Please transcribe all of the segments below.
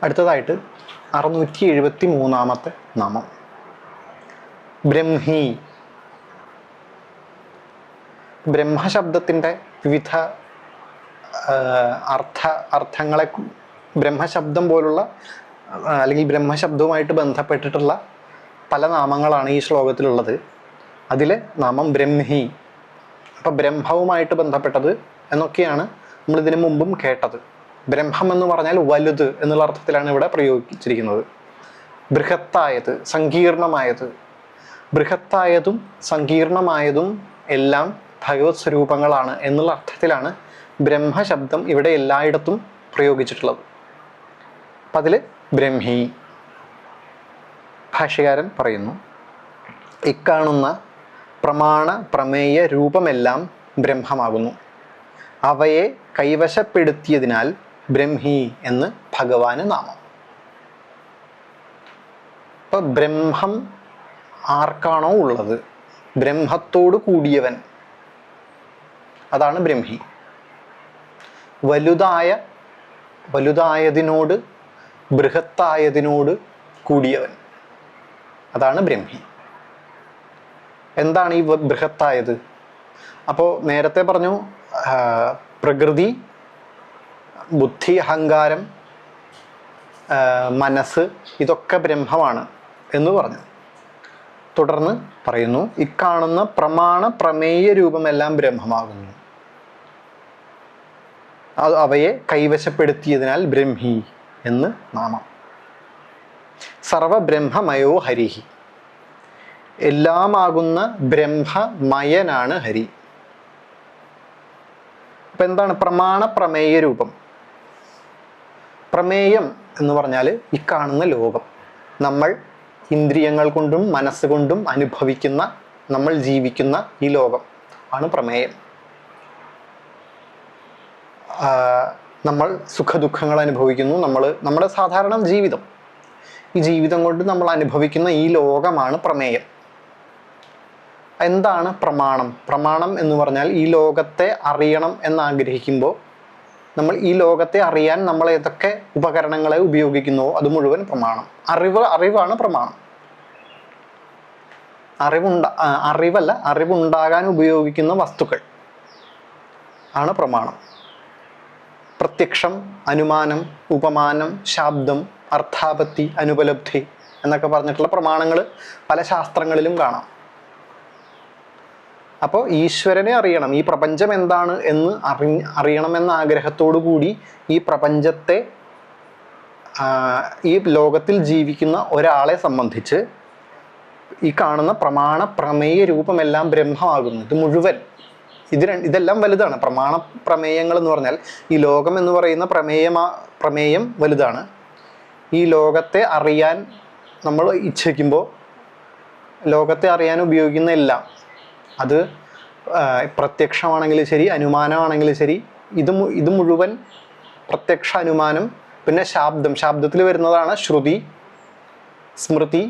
അടുത്തതായിട്ട് 673 നാമം ബ്രഹ്മി. ബ്രഹ്മശബ്ദത്തിൻ്റെ വിവിധ അർത്ഥങ്ങളെ ബ്രഹ്മശബ്ദം പോലുള്ള അല്ലെങ്കിൽ ബ്രഹ്മശബ്ദവുമായിട്ട് ബന്ധപ്പെട്ടിട്ടുള്ള പല നാമങ്ങളാണ് ഈ ശ്ലോകത്തിലുള്ളത്. അതിലെ നാമം ബ്രഹ്മി. അപ്പം ബ്രഹ്മവുമായിട്ട് ബന്ധപ്പെട്ടത് എന്നൊക്കെയാണ് നമ്മൾ ഇതിനു മുമ്പും കേട്ടത്. ബ്രഹ്മം എന്ന് പറഞ്ഞാൽ വലുത് എന്നുള്ള അർത്ഥത്തിലാണ് ഇവിടെ പ്രയോഗിച്ചിരിക്കുന്നത്. ബൃഹത്തായത്, സങ്കീർണമായത്. ബൃഹത്തായതും സങ്കീർണമായതും എല്ലാം ഭഗവത് സ്വരൂപങ്ങളാണ് എന്നുള്ള അർത്ഥത്തിലാണ് ബ്രഹ്മശബ്ദം ഇവിടെ എല്ലായിടത്തും പ്രയോഗിച്ചിട്ടുള്ളത്. അപ്പം അതിൽ ബ്രഹ്മി. ഭാഷ്യകാരൻ പറയുന്നു, ഇക്കാണുന്ന പ്രമാണ പ്രമേയ രൂപമെല്ലാം ബ്രഹ്മമാകുന്നു. അവയെ കൈവശപ്പെടുത്തിയതിനാൽ ബ്രഹ്മി എന്ന് ഭഗവാന് നാമം. ഇപ്പൊ ബ്രഹ്മം ആർക്കാണോ ഉള്ളത്, ബ്രഹ്മത്തോട് കൂടിയവൻ, അതാണ് ബ്രഹ്മി. വലുതായതിനോട് ബൃഹത്തായതിനോട് കൂടിയവൻ, അതാണ് ബ്രഹ്മി. എന്താണ് ഈ ബൃഹത്തായത്? അപ്പോൾ നേരത്തെ പറഞ്ഞു പ്രകൃതി, ബുദ്ധി, അഹങ്കാരം, മനസ്സ്, ഇതൊക്കെ ബ്രഹ്മമാണ് എന്ന് പറഞ്ഞു. തുടർന്ന് പറയുന്നു, ഇക്കാണുന്ന പ്രമാണ പ്രമേയ രൂപമെല്ലാം ബ്രഹ്മമാകുന്നു. അവയെ കൈവശപ്പെടുത്തിയതിനാൽ ബ്രഹ്മി എന്ന് നാമം. സർവബ്രഹ്മമയോ ഹരിഹി. എല്ലാമാകുന്ന ബ്രഹ്മമയനാണ് ഹരി. അപ്പൊ എന്താണ് പ്രമാണ പ്രമേയ രൂപം? പ്രമേയം എന്ന് പറഞ്ഞാൽ ഈ കാണുന്ന ലോകം, നമ്മൾ ഇന്ദ്രിയങ്ങൾ കൊണ്ടും മനസ്സുകൊണ്ടും അനുഭവിക്കുന്ന, നമ്മൾ ജീവിക്കുന്ന ഈ ലോകം ആണ് പ്രമേയം. നമ്മൾ സുഖദുഃഖങ്ങൾ അനുഭവിക്കുന്നു, നമ്മുടെ സാധാരണ ജീവിതം, ഈ ജീവിതം കൊണ്ട് നമ്മൾ അനുഭവിക്കുന്ന ഈ ലോകമാണ് പ്രമേയം. എന്താണ് പ്രമാണം? പ്രമാണം എന്ന് പറഞ്ഞാൽ ഈ ലോകത്തെ അറിയണം എന്നാഗ്രഹിക്കുമ്പോൾ നമ്മൾ ഈ ലോകത്തെ അറിയാൻ നമ്മൾ ഏതൊക്കെ ഉപകരണങ്ങളെ ഉപയോഗിക്കുന്നുവോ അത് മുഴുവൻ പ്രമാണം. അറിവാണ് പ്രമാണം. അറിവുണ്ടാകാൻ ഉപയോഗിക്കുന്ന വസ്തുക്കൾ ആണ് പ്രമാണം. പ്രത്യക്ഷം, അനുമാനം, ഉപമാനം, ശാബ്ദം, അർത്ഥാപത്തി, അനുപലബ്ധി എന്നൊക്കെ പറഞ്ഞിട്ടുള്ള പ്രമാണങ്ങൾ പല ശാസ്ത്രങ്ങളിലും കാണാം. അപ്പോൾ ഈശ്വരനെ അറിയണം, ഈ പ്രപഞ്ചം എന്താണ് എന്ന് അറിയണമെന്ന ആഗ്രഹത്തോടു കൂടി ഈ പ്രപഞ്ചത്തെ, ഈ ലോകത്തിൽ ജീവിക്കുന്ന ഒരാളെ സംബന്ധിച്ച് ഈ കാണുന്ന പ്രമാണ പ്രമേയ രൂപമെല്ലാം ബ്രഹ്മമാകുന്നു. ഇത് മുഴുവൻ, ഇതെല്ലാം വലുതാണ്. പ്രമാണ പ്രമേയങ്ങൾ എന്ന് പറഞ്ഞാൽ ഈ ലോകം എന്ന് പറയുന്ന പ്രമേയം വലുതാണ്. ഈ ലോകത്തെ അറിയാൻ നമ്മൾ ഇച്ഛിക്കുമ്പോൾ ലോകത്തെ അറിയാൻ ഉപയോഗിക്കുന്ന എല്ലാം, അത് പ്രത്യക്ഷമാണെങ്കിലും ശരി, അനുമാനമാണെങ്കിലും ശരി, ഇത് മുഴുവൻ പ്രത്യക്ഷ, അനുമാനം, പിന്നെ ശാബ്ദത്തിൽ വരുന്നതാണ് ശ്രുതി, സ്മൃതി,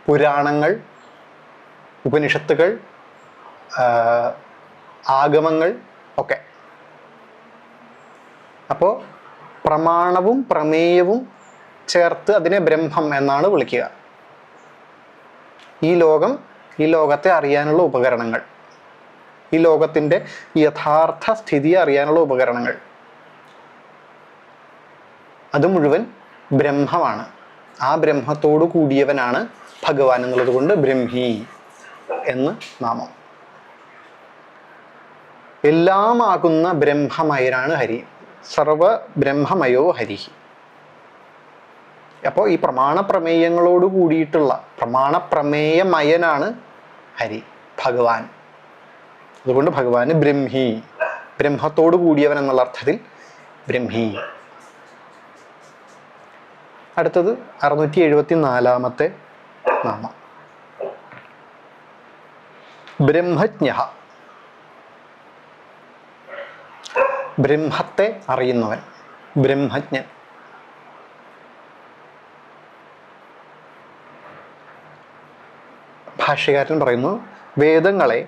പുരാണങ്ങൾ, ഉപനിഷത്തുകൾ, ആഗമങ്ങൾ ഒക്കെ. അപ്പോൾ പ്രമാണവും പ്രമേയവും ചേർത്ത് അതിനെ ബ്രഹ്മം എന്നാണ് വിളിക്കുക. ഈ ലോകത്തെ അറിയാനുള്ള ഉപകരണങ്ങൾ, ഈ ലോകത്തിൻ്റെ യഥാർത്ഥ സ്ഥിതി അറിയാനുള്ള ഉപകരണങ്ങൾ, അത് മുഴുവൻ ബ്രഹ്മമാണ്. ആ ബ്രഹ്മത്തോടു കൂടിയവനാണ് ഭഗവാൻ എന്നുള്ളത് കൊണ്ട് ബ്രഹ്മി എന്ന് നാമം. എല്ലാമാകുന്ന ബ്രഹ്മമയനാണ് ഹരി. സർവ ബ്രഹ്മമയോ ഹരി. അപ്പോൾ ഈ പ്രമാണപ്രമേയങ്ങളോട് കൂടിയിട്ടുള്ള പ്രമാണപ്രമേയമയനാണ് ഹരി, ഭഗവാൻ. അതുകൊണ്ട് ഭഗവാന് ബ്രഹ്മി, ബ്രഹ്മത്തോട് കൂടിയവൻ എന്നുള്ള അർത്ഥത്തിൽ ബ്രഹ്മി. അടുത്തത് 674 നാമം ബ്രഹ്മജ്ഞ. ബ്രഹ്മത്തെ അറിയുന്നവൻ, ബ്രഹ്മജ്ഞൻ. ഭാഷ്യകാരൻ പറയുന്നു, വേദങ്ങളെ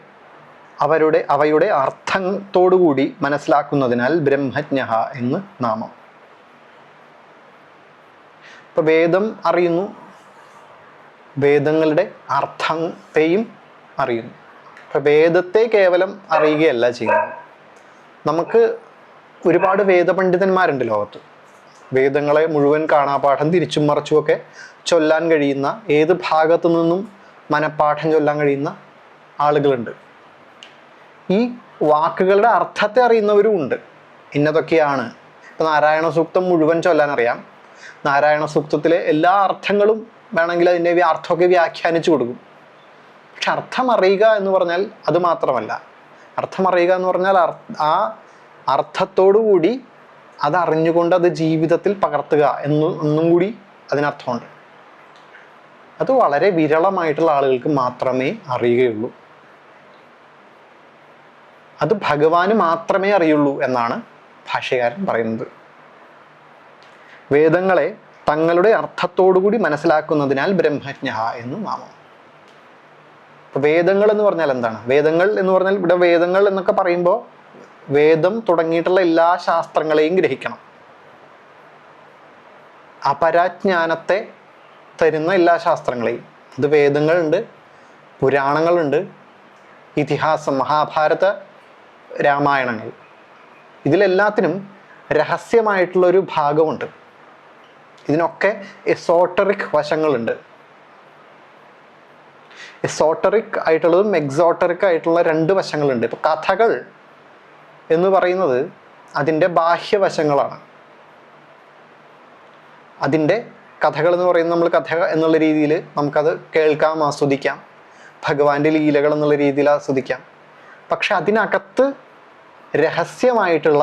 അവയുടെ അർത്ഥത്തോടുകൂടി മനസ്സിലാക്കുന്നതിനാൽ ബ്രഹ്മജ്ഞ എന്ന് നാമം. ഇപ്പൊ വേദം അറിയുന്നു, വേദങ്ങളുടെ അർത്ഥത്തെയും അറിയുന്നു. ഇപ്പൊ വേദത്തെ കേവലം അറിയുകയല്ല ചെയ്യുന്നത്. നമുക്ക് ഒരുപാട് വേദപണ്ഡിതന്മാരുണ്ട് ലോകത്ത്. വേദങ്ങളെ മുഴുവൻ കാണാപാഠം തിരിച്ചും മറിച്ചുമൊക്കെ ചൊല്ലാൻ കഴിയുന്ന, ഏത് ഭാഗത്തു നിന്നും മനപ്പാഠം ചൊല്ലാൻ കഴിയുന്ന ആളുകളുണ്ട്. ഈ വാക്കുകളുടെ അർത്ഥത്തെ അറിയുന്നവരും ഉണ്ട്. ഇന്നതൊക്കെയാണ്. ഇപ്പം നാരായണ സൂക്തം മുഴുവൻ ചൊല്ലാൻ അറിയാം. നാരായണ സൂക്തത്തിലെ എല്ലാ അർത്ഥങ്ങളും വേണമെങ്കിൽ അതിൻ്റെ അർത്ഥമൊക്കെ വ്യാഖ്യാനിച്ചു കൊടുക്കും. പക്ഷെ അർത്ഥം അറിയുക എന്ന് പറഞ്ഞാൽ അത് മാത്രമല്ല. അർത്ഥം അറിയുക എന്ന് പറഞ്ഞാൽ ആ അർത്ഥത്തോടു കൂടി അത് അറിഞ്ഞുകൊണ്ട് അത് ജീവിതത്തിൽ പകർത്തുക എന്നും കൂടി അതിനർത്ഥമുണ്ട്. അത് വളരെ വിരളമായിട്ടുള്ള ആളുകൾക്ക് മാത്രമേ അറിയുകയുള്ളൂ. അത് ഭഗവാന് മാത്രമേ അറിയുള്ളൂ എന്നാണ് ഭാഷ്യകാരൻ പറയുന്നത്. വേദങ്ങളെ തങ്ങളുടെ അർത്ഥത്തോടുകൂടി മനസ്സിലാക്കുന്നതിനാൽ ബ്രഹ്മജ്ഞ എന്നും നാമം. വേദങ്ങൾ എന്ന് പറഞ്ഞാൽ എന്താണ്? വേദങ്ങൾ എന്ന് പറഞ്ഞാൽ ഇവിടെ വേദങ്ങൾ എന്നൊക്കെ പറയുമ്പോൾ വേദം തുടങ്ങിയിട്ടുള്ള എല്ലാ ശാസ്ത്രങ്ങളെയും ഗ്രഹിക്കണം. അപരാജ്ഞാനത്തെ തരുന്ന എല്ലാ ശാസ്ത്രങ്ങളെയും. ഇത് വേദങ്ങളുണ്ട്, പുരാണങ്ങളുണ്ട്, ഇതിഹാസം, മഹാഭാരത, രാമായണങ്ങൾ. ഇതിലെല്ലാത്തിനും രഹസ്യമായിട്ടുള്ളൊരു ഭാഗമുണ്ട്. ഇതിനൊക്കെ എസോട്ടറിക് വശങ്ങളുണ്ട്. എസോട്ടറിക് ആയിട്ടുള്ളതും എക്സോട്ടറിക് ആയിട്ടുള്ള രണ്ട് വശങ്ങളുണ്ട്. ഇപ്പൊ കഥകൾ എന്ന് പറയുന്നത് അതിൻ്റെ ബാഹ്യവശങ്ങളാണ്. അതിൻ്റെ കഥകൾ എന്ന് പറയുന്നത് നമ്മൾ കഥ എന്നുള്ള രീതിയിൽ നമുക്കത് കേൾക്കാം, ആസ്വദിക്കാം, ഭഗവാന്റെ ലീലകൾ എന്നുള്ള രീതിയിൽ ആസ്വദിക്കാം. പക്ഷെ അതിനകത്ത് രഹസ്യമായിട്ടുള്ള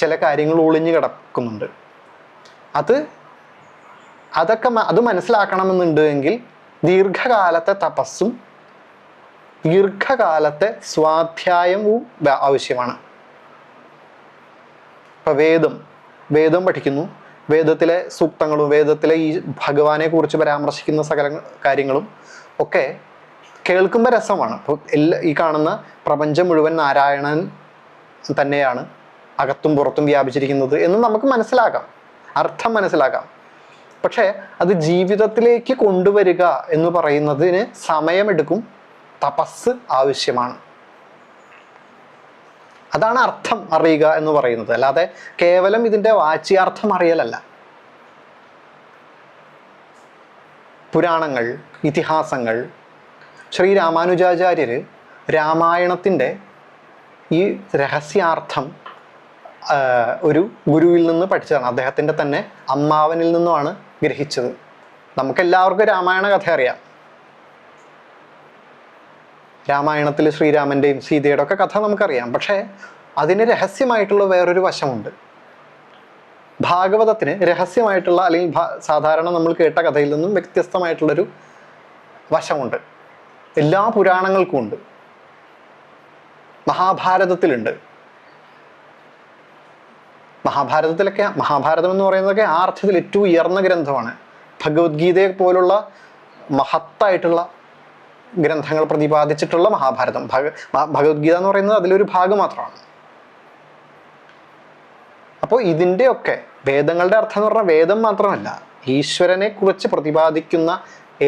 ചില കാര്യങ്ങൾ ഒളിഞ്ഞു കിടക്കുന്നുണ്ട്. അത് മനസ്സിലാക്കണമെന്നുണ്ട് എങ്കിൽ ദീർഘകാലത്തെ തപസ്സും ദീർഘകാലത്തെ സ്വാധ്യായവും ആവശ്യമാണ്. ഇപ്പൊ വേദം പഠിക്കുന്നു, വേദത്തിലെ സൂക്തങ്ങളും വേദത്തിലെ ഈ ഭഗവാനെ കുറിച്ച് പരാമർശിക്കുന്ന സകല കാര്യങ്ങളും ഒക്കെ കേൾക്കുമ്പോൾ രസമാണ്. അപ്പോൾ ഈ കാണുന്ന പ്രപഞ്ചം മുഴുവൻ നാരായണൻ തന്നെയാണ് അകത്തും പുറത്തും വ്യാപിച്ചിരിക്കുന്നത് എന്ന് നമുക്ക് മനസ്സിലാക്കാം, അർത്ഥം മനസ്സിലാക്കാം. പക്ഷേ അത് ജീവിതത്തിലേക്ക് കൊണ്ടുവരിക എന്ന് പറയുന്നതിന് സമയമെടുക്കും, തപസ് ആവശ്യമാണ്. അതാണ് അർത്ഥം അറിയുക എന്ന് പറയുന്നത്. അല്ലാതെ കേവലം ഇതിൻ്റെ വാച്യാർത്ഥം അറിയലല്ല. പുരാണങ്ങൾ, ഇതിഹാസങ്ങൾ, ശ്രീ രാമാനുജാചാര്യര് രാമായണത്തിൻ്റെ ഈ രഹസ്യാർത്ഥം ഒരു ഗുരുവിൽ നിന്ന് പഠിച്ചതാണ്. അദ്ദേഹത്തിൻ്റെ തന്നെ അമ്മാവനിൽ നിന്നുമാണ് ഗ്രഹിച്ചത്. നമുക്കെല്ലാവർക്കും രാമായണ കഥ അറിയാം. രാമായണത്തിൽ ശ്രീരാമൻ്റെയും സീതയുടെ ഒക്കെ കഥ നമുക്കറിയാം. പക്ഷേ അതിന് രഹസ്യമായിട്ടുള്ള വേറൊരു വശമുണ്ട്. ഭാഗവതത്തിന് രഹസ്യമായിട്ടുള്ള, അല്ലെങ്കിൽ സാധാരണ നമ്മൾ കേട്ട കഥയിൽ നിന്നും വ്യത്യസ്തമായിട്ടുള്ളൊരു വശമുണ്ട്. എല്ലാ പുരാണങ്ങൾക്കും ഉണ്ട്. മഹാഭാരതത്തിലുണ്ട്. മഹാഭാരതം എന്ന് പറയുന്നതൊക്കെ ആ അർത്ഥത്തിൽ ഏറ്റവും ഉയർന്ന ഗ്രന്ഥമാണ്. ഭഗവത്ഗീതയെ പോലുള്ള മഹത്തായിട്ടുള്ള ഗ്രന്ഥങ്ങൾ പ്രതിപാദിച്ചിട്ടുള്ള മഹാഭാരതം. ഭഗവത്ഗീത എന്ന് പറയുന്നത് അതിലൊരു ഭാഗം മാത്രമാണ്. അപ്പോൾ ഇതിൻ്റെയൊക്കെ വേദങ്ങളുടെ അർത്ഥം എന്ന് പറഞ്ഞാൽ വേദം മാത്രമല്ല, ഈശ്വരനെ കുറിച്ച് പ്രതിപാദിക്കുന്ന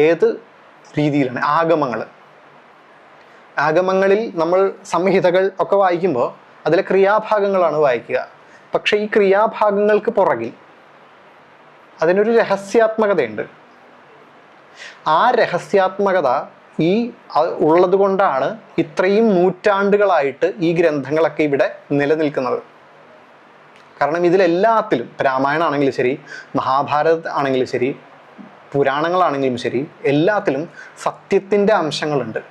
ഏത് രീതിയിലാണ് ആഗമങ്ങളിൽ നമ്മൾ സംഹിതകൾ ഒക്കെ വായിക്കുമ്പോൾ അതിലെ ക്രിയാഭാഗങ്ങളാണ് വായിക്കുക. പക്ഷെ ഈ ക്രിയാഭാഗങ്ങൾക്ക് പുറകിൽ അതിനൊരു രഹസ്യാത്മകതയുണ്ട്. ആ രഹസ്യാത്മകത ഉള്ളത് കൊണ്ടാണ് ഇത്രയും നൂറ്റാണ്ടുകളായിട്ട് ഈ ഗ്രന്ഥങ്ങളൊക്കെ ഇവിടെ നിലനിൽക്കുന്നത്. കാരണം ഇതിലെല്ലാത്തിലും, രാമായണം ആണെങ്കിലും ശരി, മഹാഭാരത ആണെങ്കിലും ശരി, പുരാണങ്ങളാണെങ്കിലും ശരി, എല്ലാത്തിലും സത്യത്തിൻ്റെ അംശങ്ങളുണ്ട്.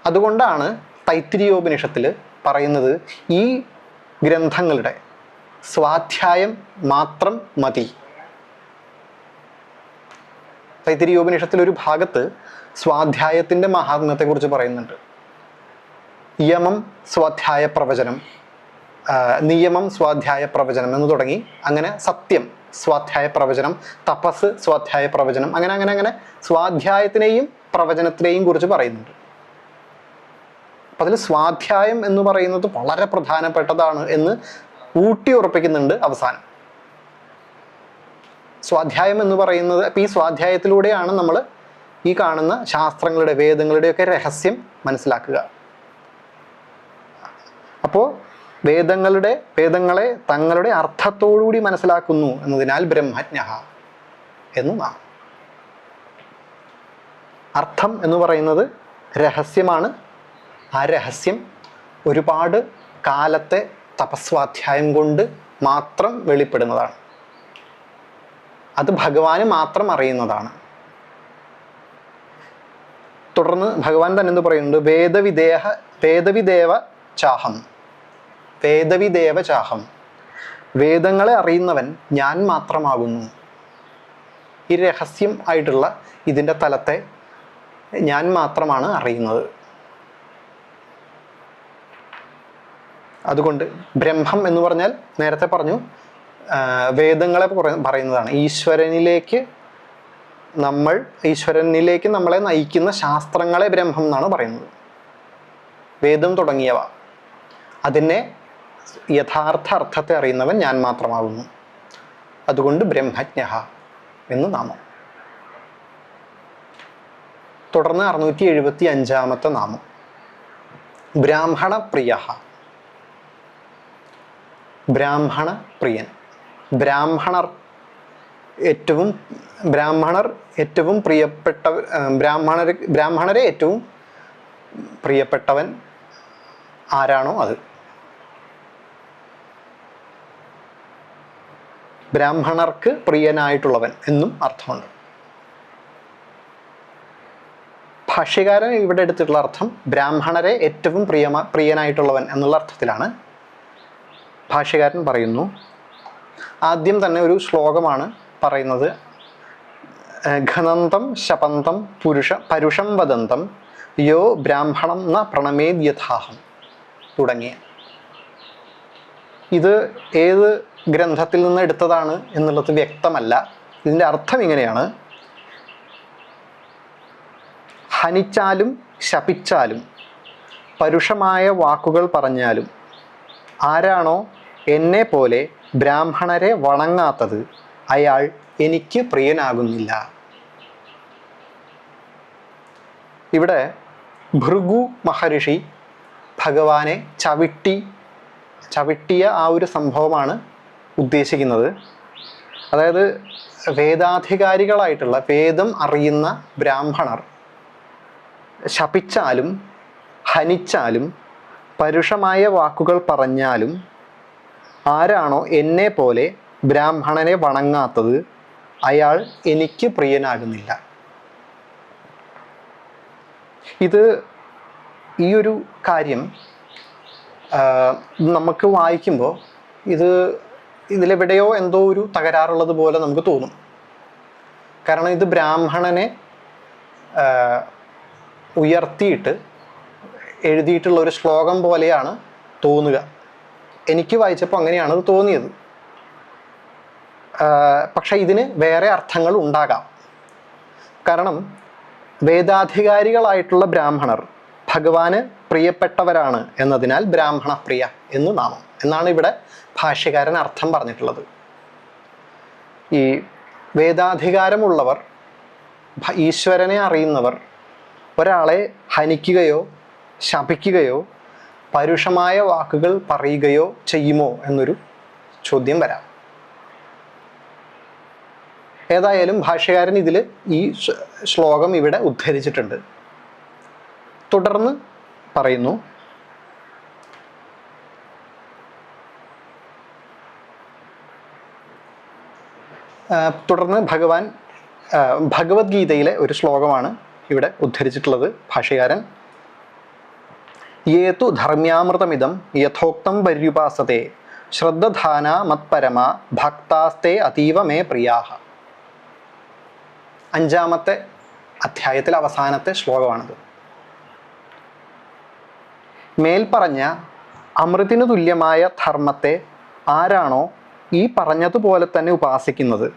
അതുകൊണ്ടാണ് തൈത്തിരീയോപനിഷത്തിൽ പറയുന്നത് ഈ ഗ്രന്ഥങ്ങളുടെ സ്വാധ്യായം മാത്രം മതി. തൈത്തിരീയോപനിഷത്തിൽ ഒരു ഭാഗത്ത് സ്വാധ്യായത്തിൻ്റെ മഹാത്മ്യത്തെക്കുറിച്ച് പറയുന്നുണ്ട്. യമം സ്വാധ്യായ പ്രവചനം, നിയമം സ്വാധ്യായ പ്രവചനം എന്ന് തുടങ്ങി അങ്ങനെ സത്യം സ്വാധ്യായ പ്രവചനം, തപസ് സ്വാധ്യായ പ്രവചനം, അങ്ങനെ സ്വാധ്യായത്തിനെയും പ്രവചനത്തിനെയും കുറിച്ച് പറയുന്നുണ്ട്. അപ്പം അതിൽ സ്വാധ്യായം എന്ന് പറയുന്നത് വളരെ പ്രധാനപ്പെട്ടതാണ് എന്ന് ഊട്ടി ഉറപ്പിക്കുന്നുണ്ട് അവസാനം. സ്വാധ്യായം എന്ന് പറയുന്നത്, അപ്പം ഈ സ്വാധ്യായത്തിലൂടെയാണ് നമ്മൾ ഈ കാണുന്ന ശാസ്ത്രങ്ങളുടെ, വേദങ്ങളുടെയൊക്കെ രഹസ്യം മനസ്സിലാക്കുക. അപ്പോൾ വേദങ്ങളെ തങ്ങളുടെ അർത്ഥത്തോടുകൂടി മനസ്സിലാക്കുന്നു എന്നതിനാൽ ബ്രഹ്മജ്ഞഃ എന്ന് നാം. അർത്ഥം എന്ന് പറയുന്നത് രഹസ്യമാണ്. ആ രഹസ്യം ഒരുപാട് കാലത്തെ തപസ്വാധ്യായം കൊണ്ട് മാത്രം വെളിപ്പെടുന്നതാണ്. അത് ഭഗവാന് മാത്രം അറിയുന്നതാണ്. തുടർന്ന് ഭഗവാൻ തന്നെ എന്ത് പറയുന്നുണ്ട്? വേദവിദേവ ചാഹം. വേദവിദേവ ചാഹം. വേദങ്ങളെ അറിയുന്നവൻ ഞാൻ മാത്രമാകുന്നു. ഈ രഹസ്യം ആയിട്ടുള്ള ഇതിൻ്റെ തലത്തെ ഞാൻ മാത്രമാണ് അറിയുന്നത്. അതുകൊണ്ട് ബ്രഹ്മം എന്ന് പറഞ്ഞാൽ നേരത്തെ പറഞ്ഞു, വേദങ്ങളെ പറയുന്നതാണ്. ഈശ്വരനിലേക്ക് നമ്മളെ നയിക്കുന്ന ശാസ്ത്രങ്ങളെ ബ്രഹ്മം എന്നാണ് പറയുന്നത്. വേദം തുടങ്ങിയവ. അതിനെ യഥാർത്ഥ അർത്ഥത്തെ അറിയുന്നവൻ ഞാൻ മാത്രമാകുന്നു. അതുകൊണ്ട് ബ്രഹ്മജ്ഞഃ എന്ന് നാമം. തുടർന്ന് 675 നാമം ബ്രാഹ്മണപ്രിയഃ. ബ്രാഹ്മണപ്രിയൻ. ബ്രാഹ്മണർ ഏറ്റവും ബ്രാഹ്മണരെ ഏറ്റവും പ്രിയപ്പെട്ടവൻ ആരാണോ അത്. ബ്രാഹ്മണർക്ക് പ്രിയനായിട്ടുള്ളവൻ എന്നും അർത്ഥമുണ്ട്. ഭാഷ്യകാരൻ ഇവിടെ എടുത്തിട്ടുള്ള അർത്ഥം ബ്രാഹ്മണരെ ഏറ്റവും പ്രിയനായിട്ടുള്ളവൻ എന്നുള്ള അർത്ഥത്തിലാണ്. ഭാഷ്യകാരൻ പറയുന്നു, ആദ്യം തന്നെ ഒരു ശ്ലോകമാണ് പറയുന്നത്. ഘനന്തം ശപന്തം പരുഷം വദന്തം യോ ബ്രാഹ്മണം ന പ്രണമേദ് യഥാഹം തുടങ്ങിയ. ഇത് ഏത് ഗ്രന്ഥത്തിൽ നിന്ന് എടുത്തതാണ് എന്നുള്ളത് വ്യക്തമല്ല. ഇതിൻ്റെ അർത്ഥം ഇങ്ങനെയാണ്: ഹനിച്ചാലും ശപിച്ചാലും പരുഷമായ വാക്കുകൾ പറഞ്ഞാലും ആരാണോ എന്നെ പോലെ ബ്രാഹ്മണരെ വണങ്ങാത്തത് അയാൾ എനിക്ക് പ്രിയനാകുന്നില്ല. ഇവിടെ ഭൃഗു മഹർഷി ഭഗവാനെ ചവിട്ടിയ ആ ഒരു സംഭവമാണ് ഉദ്ദേശിക്കുന്നത്. അതായത് വേദാധികാരികളായിട്ടുള്ള, വേദം അറിയുന്ന ബ്രാഹ്മണർ ശപിച്ചാലും ഹനിച്ചാലും പരുഷമായ വാക്കുകൾ പറഞ്ഞാലും ആരാണോ എന്നെ പോലെ ബ്രാഹ്മണനെ വണങ്ങാത്തത് അയാൾ എനിക്ക് പ്രിയനാകുന്നില്ല. ഈ ഒരു കാര്യം നമുക്ക് വായിക്കുമ്പോൾ ഇതിലെവിടെയോ എന്തോ ഒരു തകരാറുള്ളത് പോലെ നമുക്ക് തോന്നും. കാരണം ഇത് ബ്രാഹ്മണനെ ഉയർത്തിയിട്ട് എഴുതിയിട്ടുള്ള ഒരു ശ്ലോകം പോലെയാണ് തോന്നുക. എനിക്ക് വായിച്ചപ്പോൾ അങ്ങനെയാണ് അത് തോന്നിയത്. പക്ഷെ ഇതിന് വേറെ അർത്ഥങ്ങൾ ഉണ്ടാകാം. കാരണം വേദാധികാരികളായിട്ടുള്ള ബ്രാഹ്മണർ ഭഗവാന് പ്രിയപ്പെട്ടവരാണ് എന്നതിനാൽ ബ്രാഹ്മണപ്രിയ എന്ന് നാമം എന്നാണ് ഇവിടെ ഭാഷ്യകാരൻ അർത്ഥം പറഞ്ഞിട്ടുള്ളത്. ഈ വേദാധികാരമുള്ളവർ, ഈശ്വരനെ അറിയുന്നവർ ഒരാളെ ഹനിക്കുകയോ ശപിക്കുകയോ പരുഷമായ വാക്കുകൾ പറയുകയോ ചെയ്യുമോ എന്നൊരു ചോദ്യം വരാം. ഏതായാലും ഭാഷ്യകാരൻ ഇതിൽ ഈ ശ്ലോകം ഇവിടെ ഉദ്ധരിച്ചിട്ടുണ്ട്. തുടർന്ന് പറയുന്നു, തുടർന്ന് ഭഗവത്ഗീതയിലെ ഒരു ശ്ലോകമാണ് ഇവിടെ ഉദ്ധരിച്ചിട്ടുള്ളത് ഭാഷ്യകാരൻ. യേതു ധർമ്യാമൃതമിദം യഥോക്തം പര്യുപാസത്തെ ശ്രദ്ധധാന മത്പരമ ഭക്താസ്തേ അതീവ മേ പ്രിയാഹ. 5-ാമത്തെ അധ്യായത്തിലെ അവസാനത്തെ ശ്ലോകമാണിത്. മേൽപ്പറഞ്ഞ അമൃതിനു തുല്യമായ ധർമ്മത്തെ ആരാണോ ഈ പറഞ്ഞതുപോലെ തന്നെ ഉപാസിക്കുന്നത്,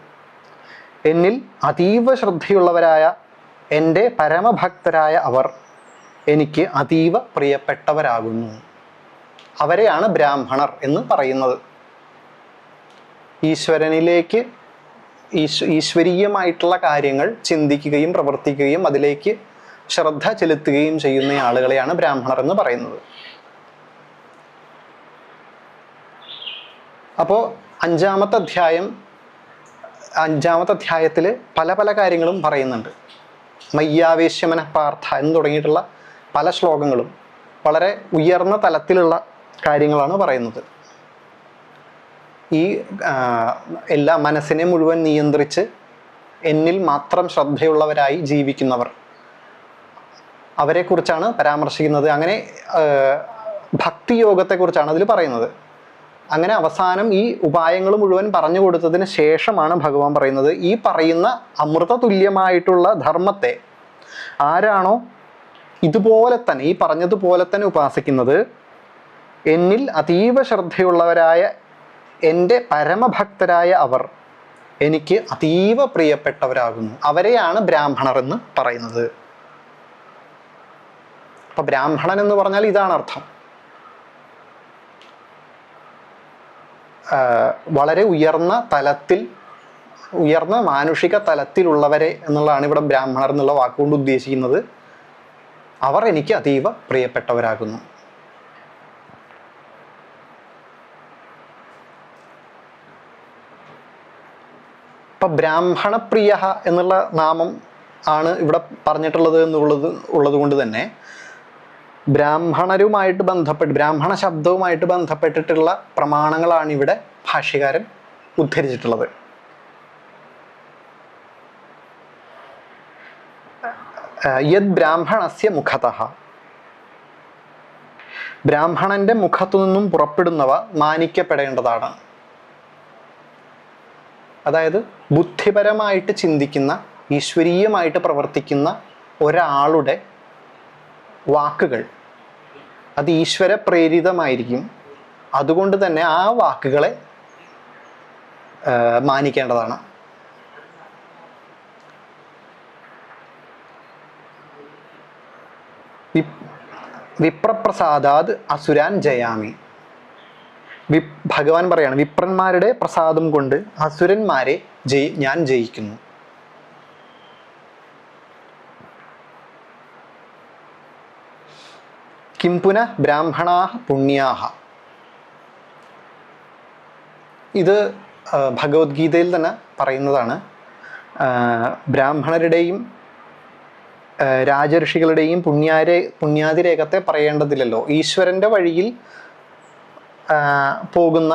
എന്നിൽ അതീവ ശ്രദ്ധയുള്ളവരായ എൻ്റെ പരമഭക്തരായ അവർ എനിക്ക് അതീവ പ്രിയപ്പെട്ടവരാകുന്നു. അവരെയാണ് ബ്രാഹ്മണർ എന്ന് പറയുന്നത്. ഈശ്വരനിലേക്ക് ഈശ്വരീയമായിട്ടുള്ള കാര്യങ്ങൾ ചിന്തിക്കുകയും പ്രവർത്തിക്കുകയും അതിലേക്ക് ശ്രദ്ധ ചെലുത്തുകയും ചെയ്യുന്ന ആളുകളെയാണ് ബ്രാഹ്മണർ എന്ന് പറയുന്നത്. അപ്പോൾ അഞ്ചാമത്തെ അധ്യായത്തിൽ പല പല കാര്യങ്ങളും പറയുന്നുണ്ട്. മയ്യാവേശ്യമന പാർത്ഥ എന്ന് തുടങ്ങിയിട്ടുള്ള പല ശ്ലോകങ്ങളും വളരെ ഉയർന്ന തലത്തിലുള്ള കാര്യങ്ങളാണ് പറയുന്നത്. ഈ എല്ലാ മനസ്സിനെ മുഴുവൻ നിയന്ത്രിച്ച് എന്നിൽ മാത്രം ശ്രദ്ധയുള്ളവരായി ജീവിക്കുന്നവർ, അവരെക്കുറിച്ചാണ് പരാമർശിക്കുന്നത്. അങ്ങനെ ഭക്തിയോഗത്തെക്കുറിച്ചാണ് അതിൽ പറയുന്നത്. അങ്ങനെ അവസാനം ഈ ഉപായങ്ങൾ മുഴുവൻ പറഞ്ഞു കൊടുത്തതിന് ശേഷമാണ് ഭഗവാൻ പറയുന്നത്, ഈ പറയുന്ന അമൃത തുല്യമായിട്ടുള്ള ധർമ്മത്തെ ആരാണോ ഇതുപോലെ തന്നെ, ഈ പറഞ്ഞതുപോലെ തന്നെ ഉപാസിക്കുന്നത്, എന്നിൽ അതീവ ശ്രദ്ധയുള്ളവരായ എൻ്റെ പരമഭക്തരായ അവർ എനിക്ക് അതീവ പ്രിയപ്പെട്ടവരാകുന്നു. അവരെയാണ് ബ്രാഹ്മണർ എന്ന് പറയുന്നത്. അപ്പൊ ബ്രാഹ്മണൻ എന്ന് പറഞ്ഞാൽ ഇതാണ് അർത്ഥം. വളരെ ഉയർന്ന തലത്തിൽ, ഉയർന്ന മാനുഷിക തലത്തിലുള്ളവരെ എന്നുള്ളതാണ് ഇവിടെ ബ്രാഹ്മണർ എന്നുള്ള വാക്കുകൊണ്ട് ഉദ്ദേശിക്കുന്നത്. അവർ എനിക്ക് അതീവ പ്രിയപ്പെട്ടവരാകുന്നു. ഇപ്പൊ ബ്രാഹ്മണപ്രിയ എന്നുള്ള നാമം ആണ് ഇവിടെ പറഞ്ഞിട്ടുള്ളത് ഉള്ളത് കൊണ്ട് തന്നെ ബ്രാഹ്മണരുമായിട്ട് ബന്ധപ്പെട്ട്, ബ്രാഹ്മണ ശബ്ദവുമായിട്ട് ബന്ധപ്പെട്ടിട്ടുള്ള പ്രമാണങ്ങളാണ് ഇവിടെ ഭാഷ്യകാരൻ ഉദ്ധരിച്ചിട്ടുള്ളത്. യത് ബ്രാഹ്മണസ്യ മുഖതഃ, ബ്രാഹ്മണന്റെ മുഖത്തു നിന്നും പുറപ്പെടുന്നവ മാനിക്കപ്പെടേണ്ടതാണ്. അതായത് ബുദ്ധിപരമായിട്ട് ചിന്തിക്കുന്ന, ഈശ്വരീയമായിട്ട് പ്രവർത്തിക്കുന്ന ഒരാളുടെ വാക്കുകൾ അത് ഈശ്വര പ്രേരിതമായിരിക്കും. അതുകൊണ്ട് തന്നെ ആ വാക്കുകളെ മാനിക്കേണ്ടതാണ്. വിപ്രപ്രസാദാത് അസുരാൻ ജയാമി. ഭഗവാൻ പറയാണ്, വിപ്രന്മാരുടെ പ്രസാദം കൊണ്ട് അസുരന്മാരെ ഞാൻ ജയിക്കുന്നു. കിം പുനഃ ബ്രാഹ്മണാഃ പുണ്യാഃ. ഇത് ഭഗവത്ഗീതയിൽ തന്നെ പറയുന്നതാണ്. ബ്രാഹ്മണരുടെയും രാജഋഷികളുടെയും പുണ്യാതിരേകത്തെ പറയേണ്ടതില്ലല്ലോ. ഈശ്വരന്റെ വഴിയിൽ പോകുന്ന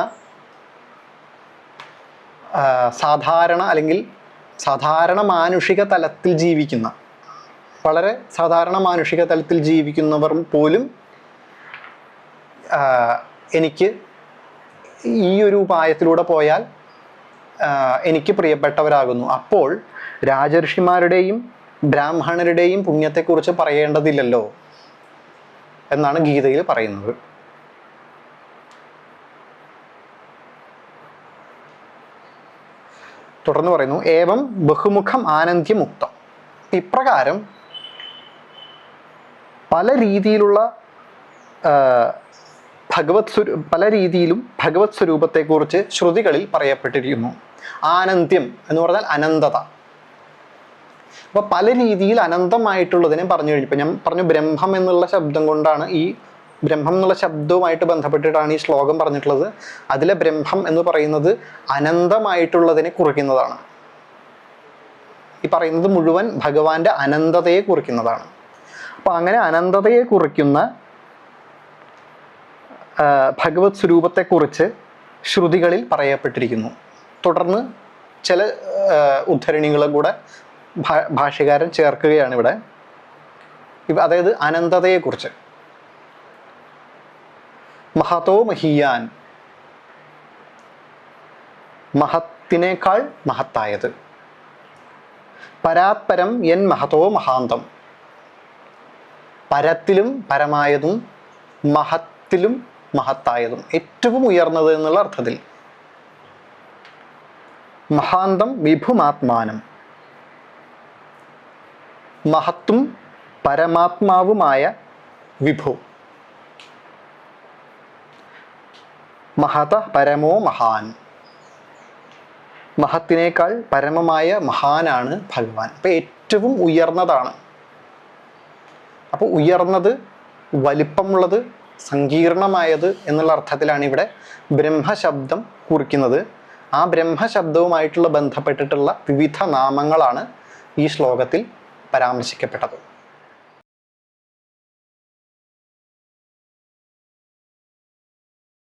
സാധാരണ, അല്ലെങ്കിൽ സാധാരണ മാനുഷിക തലത്തിൽ ജീവിക്കുന്ന, വളരെ സാധാരണ മാനുഷിക തലത്തിൽ ജീവിക്കുന്നവർ പോലും എനിക്ക് ഈ ഒരു ഉപായത്തിലൂടെ പോയാൽ എനിക്ക് പ്രിയപ്പെട്ടവരാകുന്നു. അപ്പോൾ രാജഋഷിമാരുടെയും ബ്രാഹ്മണരുടെയും പുണ്യത്തെക്കുറിച്ച് പറയേണ്ടതില്ലല്ലോ എന്നാണ് ഗീതയിൽ പറയുന്നത്. തുടർന്ന് പറയുന്നു, ഏവം ബഹുമുഖം ആനന്ദ്യമുക്തം. ഇപ്രകാരം പല രീതിയിലും ഭഗവത് സ്വരൂപത്തെക്കുറിച്ച് ശ്രുതികളിൽ പറയപ്പെട്ടിരിക്കുന്നു. ആനന്ദ്യം എന്ന് പറഞ്ഞാൽ അനന്തത. അപ്പൊ പല രീതിയിൽ അനന്തമായിട്ടുള്ളതിനെ പറഞ്ഞു കഴിഞ്ഞു. ഇപ്പൊ ഞാൻ പറഞ്ഞു ബ്രഹ്മം എന്നുള്ള ശബ്ദം കൊണ്ടാണ്, ഈ ബ്രഹ്മം എന്നുള്ള ശബ്ദവുമായിട്ട് ബന്ധപ്പെട്ടിട്ടാണ് ഈ ശ്ലോകം പറഞ്ഞിട്ടുള്ളത്. അതിലെ ബ്രഹ്മം എന്ന് പറയുന്നത് അനന്തമായിട്ടുള്ളതിനെ കുറിക്കുന്നതാണ്. ഈ പറയുന്നത് മുഴുവൻ ഭഗവാന്റെ അനന്തതയെ കുറിക്കുന്നതാണ്. അപ്പൊ അങ്ങനെ അനന്തതയെ കുറിക്കുന്ന ഭഗവത് സ്വരൂപത്തെക്കുറിച്ച് ശ്രുതികളിൽ പറയപ്പെട്ടിരിക്കുന്നു. തുടർന്ന് ചില ഉദ്ധരണികളും കൂടെ ഭാഷ്യകാരൻ ചേർക്കുകയാണ് ഇവിടെ. അതായത് അനന്തതയെക്കുറിച്ച്. മഹതോ മഹീയാൻ, മഹത്തിനേക്കാൾ മഹത്തായത്. പരാത്പരം യൻ മഹതോ മഹാന്തം, പരത്തിലും പരമായതും മഹത്തിലും മഹത്തായതും, ഏറ്റവും ഉയർന്നത് എന്നുള്ള അർത്ഥത്തിൽ. മഹാന്തം വിഭുമാത്മാനം, മഹത്തും പരമാത്മാവുമായ വിഭു. മഹത പരമോ മഹാൻ, മഹത്തിനേക്കാൾ പരമമായ മഹാനാണ് ഭഗവാൻ. അപ്പം ഏറ്റവും ഉയർന്നതാണ്. അപ്പോൾ ഉയർന്നത്, വലിപ്പമുള്ളത്, സങ്കീർണമായത് എന്നുള്ള അർത്ഥത്തിലാണ് ഇവിടെ ബ്രഹ്മശബ്ദം കുറിക്കുന്നത്. ആ ബ്രഹ്മശബ്ദവുമായിട്ടുള്ള ബന്ധപ്പെട്ടിട്ടുള്ള വിവിധ നാമങ്ങളാണ് ഈ ശ്ലോകത്തിൽ പരാമർശിക്കപ്പെട്ടത്.